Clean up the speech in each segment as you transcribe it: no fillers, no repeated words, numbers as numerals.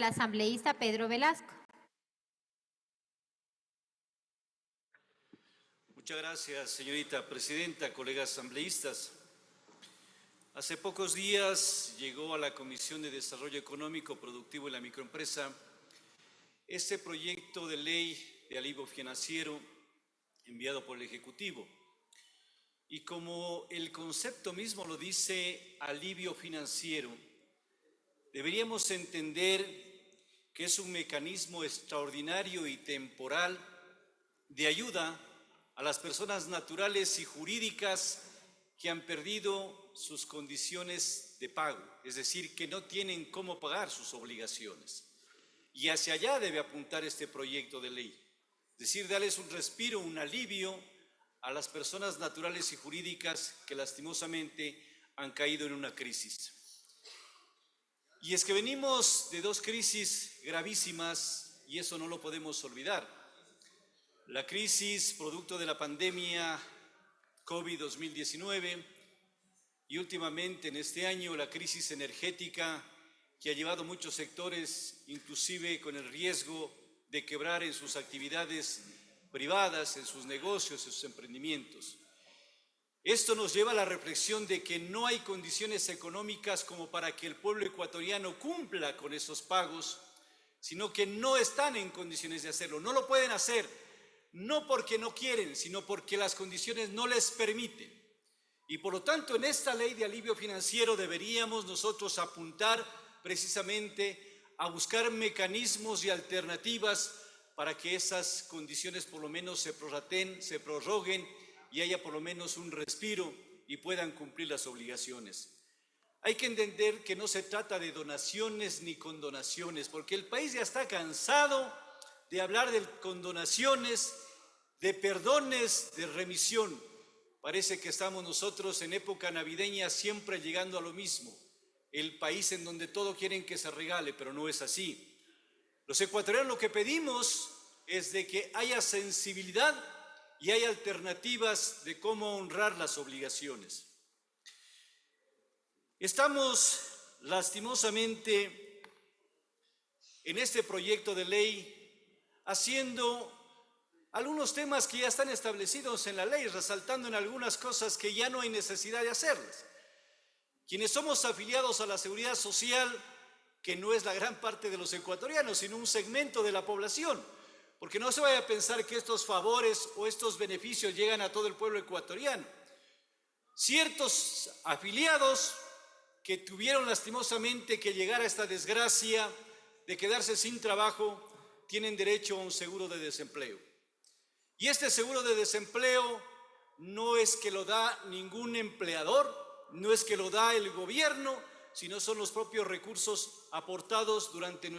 El asambleísta Pedro Velasco. Muchas gracias, señorita presidenta, colegas asambleístas. Hace pocos días llegó a la Comisión de Desarrollo Económico, Productivo y la Microempresa este proyecto de ley de alivio financiero enviado por el Ejecutivo. Y como el concepto mismo lo dice, alivio financiero, deberíamos entender que es un mecanismo extraordinario y temporal de ayuda a las personas naturales y jurídicas que han perdido sus condiciones de pago, es decir, que no tienen cómo pagar sus obligaciones. Y hacia allá debe apuntar este proyecto de ley, es decir, darles un respiro, un alivio a las personas naturales y jurídicas que lastimosamente han caído en una crisis. Y es que venimos de dos crisis gravísimas y eso no lo podemos olvidar. La crisis producto de la pandemia COVID-2019 y últimamente en este año la crisis energética que ha llevado a muchos sectores, inclusive con el riesgo de quebrar en sus actividades privadas, en sus negocios, en sus emprendimientos. Esto nos lleva a la reflexión de que no hay condiciones económicas como para que el pueblo ecuatoriano cumpla con esos pagos, sino que no están en condiciones de hacerlo, no lo pueden hacer, no porque no quieren, sino porque las condiciones no les permiten. Y por lo tanto, en esta ley de alivio financiero deberíamos nosotros apuntar precisamente a buscar mecanismos y alternativas para que esas condiciones por lo menos se prorrateen, se prorroguen y haya por lo menos un respiro y puedan cumplir las obligaciones. Hay que entender que no se trata de donaciones ni condonaciones, porque el país ya está cansado de hablar de condonaciones, de perdones, de remisión. Parece que estamos nosotros en época navideña siempre llegando a lo mismo. El país en donde todo quieren que se regale, pero no es así. Los ecuatorianos lo que pedimos es de que haya sensibilidad y haya alternativas de cómo honrar las obligaciones. Estamos lastimosamente en este proyecto de ley haciendo algunos temas que ya están establecidos en la ley, resaltando en algunas cosas que ya no hay necesidad de hacerlas. Quienes somos afiliados a la Seguridad Social, que no es la gran parte de los ecuatorianos, sino un segmento de la población, porque no se vaya a pensar que estos favores o estos beneficios llegan a todo el pueblo ecuatoriano. Ciertos afiliados que tuvieron lastimosamente que llegar a esta desgracia de quedarse sin trabajo, tienen derecho a un seguro de desempleo. Y este seguro de desempleo no es que lo da ningún empleador, no es que lo da el gobierno, sino son los propios recursos aportados durante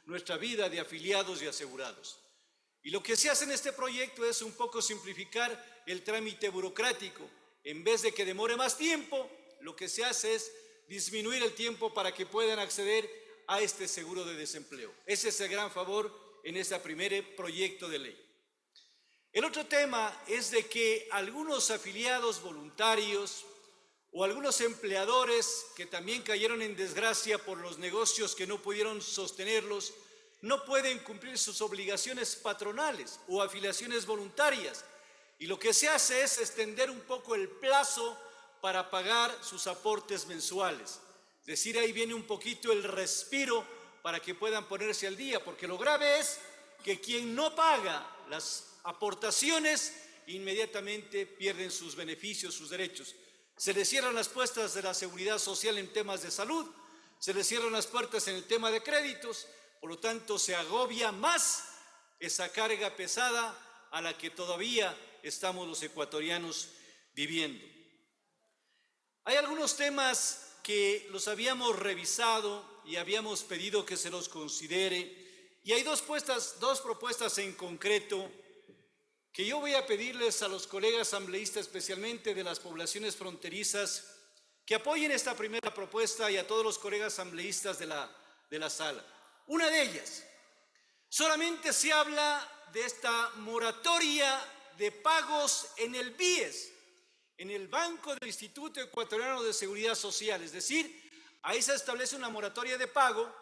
nuestra vida de afiliados y asegurados. Y lo que se hace en este proyecto es un poco simplificar el trámite burocrático. En vez de que demore más tiempo, lo que se hace es disminuir el tiempo para que puedan acceder a este seguro de desempleo. Ese es el gran favor en este primer proyecto de ley. El otro tema es de que algunos afiliados voluntarios o algunos empleadores que también cayeron en desgracia por los negocios que no pudieron sostenerlos, no pueden cumplir sus obligaciones patronales o afiliaciones voluntarias. Y lo que se hace es extender un poco el plazo para pagar sus aportes mensuales. Es decir, ahí viene un poquito el respiro para que puedan ponerse al día, porque lo grave es que quien no paga las aportaciones inmediatamente pierden sus beneficios, sus derechos. Se les cierran las puertas de la seguridad social en temas de salud, se les cierran las puertas en el tema de créditos, por lo tanto se agobia más esa carga pesada a la que todavía estamos los ecuatorianos viviendo. Hay algunos temas que los habíamos revisado y habíamos pedido que se los considere, y hay dos propuestas en concreto que yo voy a pedirles a los colegas asambleístas, especialmente de las poblaciones fronterizas, que apoyen esta primera propuesta y a todos los colegas asambleístas de la sala. Una de ellas, solamente se habla de esta moratoria de pagos en el BIES, en el Banco del Instituto Ecuatoriano de Seguridad Social, es decir, ahí se establece una moratoria de pago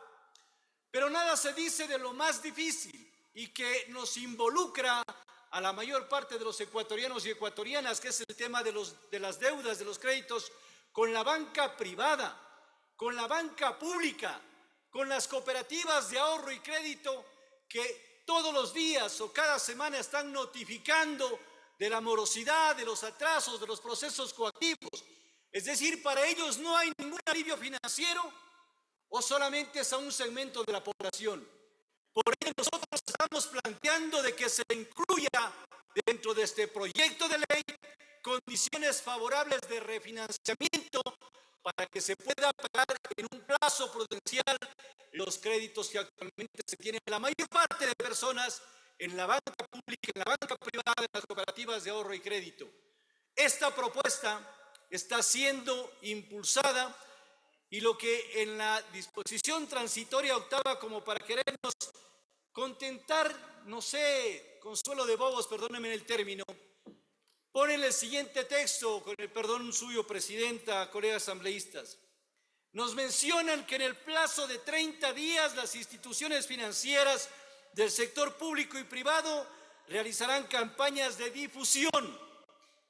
Pero nada se dice de lo más difícil y que nos involucra a la mayor parte de los ecuatorianos y ecuatorianas, que es el tema de las deudas, de los créditos, con la banca privada, con la banca pública, con las cooperativas de ahorro y crédito que todos los días o cada semana están notificando de la morosidad, de los atrasos, de los procesos coactivos. Es decir, para ellos no hay ningún alivio financiero o solamente es a un segmento de la población. Por ello nosotros estamos planteando de que se incluya dentro de este proyecto de ley condiciones favorables de refinanciamiento para que se pueda pagar en un plazo prudencial los créditos que actualmente se tienen la mayor parte de personas en la banca pública, en la banca privada, en las cooperativas de ahorro y crédito. Esta propuesta está siendo impulsada y lo que en la disposición transitoria octava como para querernos contentar, no sé, consuelo de bobos, perdónenme el término, ponen el siguiente texto, con el perdón suyo, presidenta, colegas asambleístas. Nos mencionan que en el plazo de 30 días las instituciones financieras del sector público y privado realizarán campañas de difusión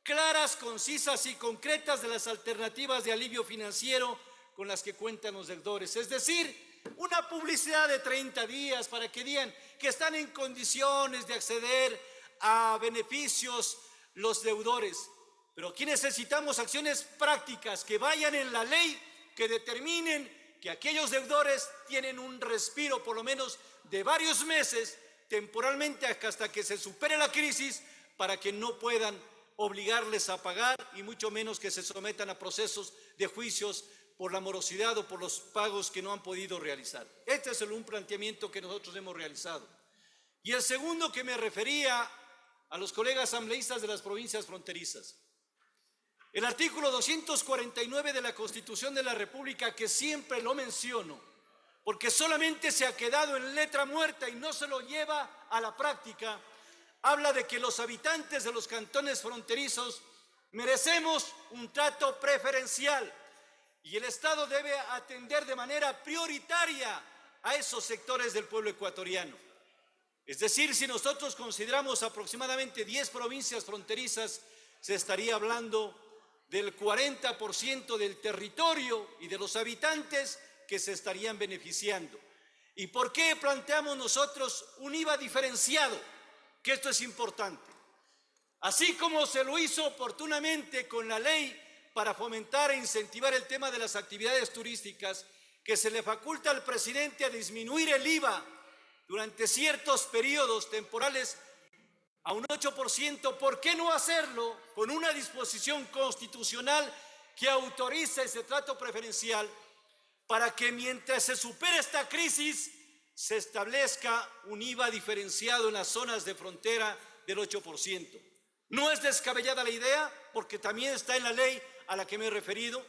claras, concisas y concretas de las alternativas de alivio financiero con las que cuentan los deudores. Es decir, una publicidad de 30 días para que digan que están en condiciones de acceder a beneficios los deudores. Pero aquí necesitamos acciones prácticas que vayan en la ley, que determinen que aquellos deudores tienen un respiro por lo menos de varios meses temporalmente hasta que se supere la crisis para que no puedan obligarles a pagar y mucho menos que se sometan a procesos de juicios por la morosidad o por los pagos que no han podido realizar. Este es un planteamiento que nosotros hemos realizado. Y el segundo, que me refería a los colegas asambleístas de las provincias fronterizas. El artículo 249 de la Constitución de la República, que siempre lo menciono, porque solamente se ha quedado en letra muerta y no se lo lleva a la práctica, habla de que los habitantes de los cantones fronterizos merecemos un trato preferencial y el Estado debe atender de manera prioritaria a esos sectores del pueblo ecuatoriano. Es decir, si nosotros consideramos aproximadamente 10 provincias fronterizas, se estaría hablando del 40% del territorio y de los habitantes que se estarían beneficiando. ¿Y por qué planteamos nosotros un IVA diferenciado? Que esto es importante. Así como se lo hizo oportunamente con la ley para fomentar e incentivar el tema de las actividades turísticas, que se le faculta al presidente a disminuir el IVA durante ciertos periodos temporales a un 8%, ¿por qué no hacerlo con una disposición constitucional que autorice ese trato preferencial para que mientras se supere esta crisis se establezca un IVA diferenciado en las zonas de frontera del 8%? No es descabellada la idea, porque también está en la ley a la que me he referido.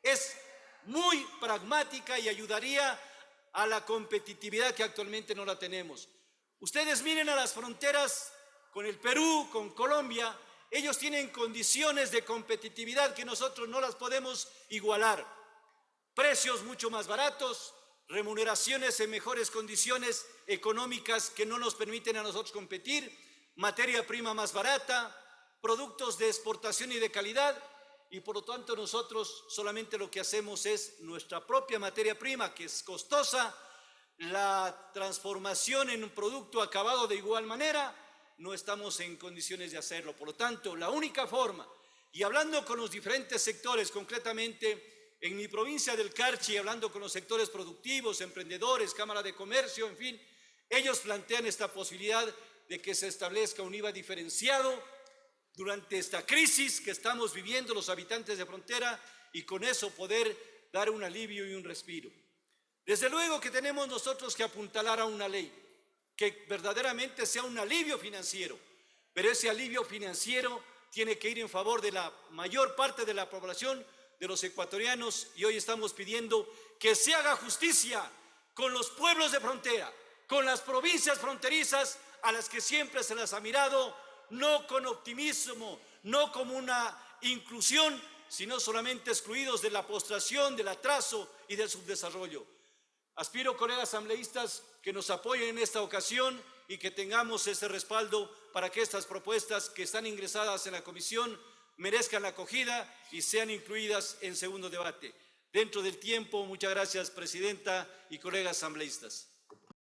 Es muy pragmática y ayudaría a la competitividad que actualmente no la tenemos. Ustedes miren a las fronteras con el Perú, con Colombia, ellos tienen condiciones de competitividad que nosotros no las podemos igualar. Precios mucho más baratos, remuneraciones en mejores condiciones económicas que no nos permiten a nosotros competir, materia prima más barata, productos de exportación y de calidad, y por lo tanto nosotros solamente lo que hacemos es nuestra propia materia prima, que es costosa, la transformación en un producto acabado de igual manera, no estamos en condiciones de hacerlo. Por lo tanto, la única forma, y hablando con los diferentes sectores, concretamente en mi provincia del Carchi, hablando con los sectores productivos, emprendedores, Cámara de Comercio, en fin, ellos plantean esta posibilidad de que se establezca un IVA diferenciado durante esta crisis que estamos viviendo los habitantes de frontera y con eso poder dar un alivio y un respiro. Desde luego que tenemos nosotros que apuntalar a una ley que verdaderamente sea un alivio financiero, pero ese alivio financiero tiene que ir en favor de la mayor parte de la población, de los ecuatorianos, y hoy estamos pidiendo que se haga justicia con los pueblos de frontera, con las provincias fronterizas a las que siempre se las ha mirado, no con optimismo, no como una inclusión, sino solamente excluidos de la postración, del atraso y del subdesarrollo. Aspiro, colegas asambleístas, que nos apoyen en esta ocasión y que tengamos ese respaldo para que estas propuestas que están ingresadas en la comisión merezcan la acogida y sean incluidas en segundo debate. Dentro del tiempo, muchas gracias, presidenta y colegas asambleístas.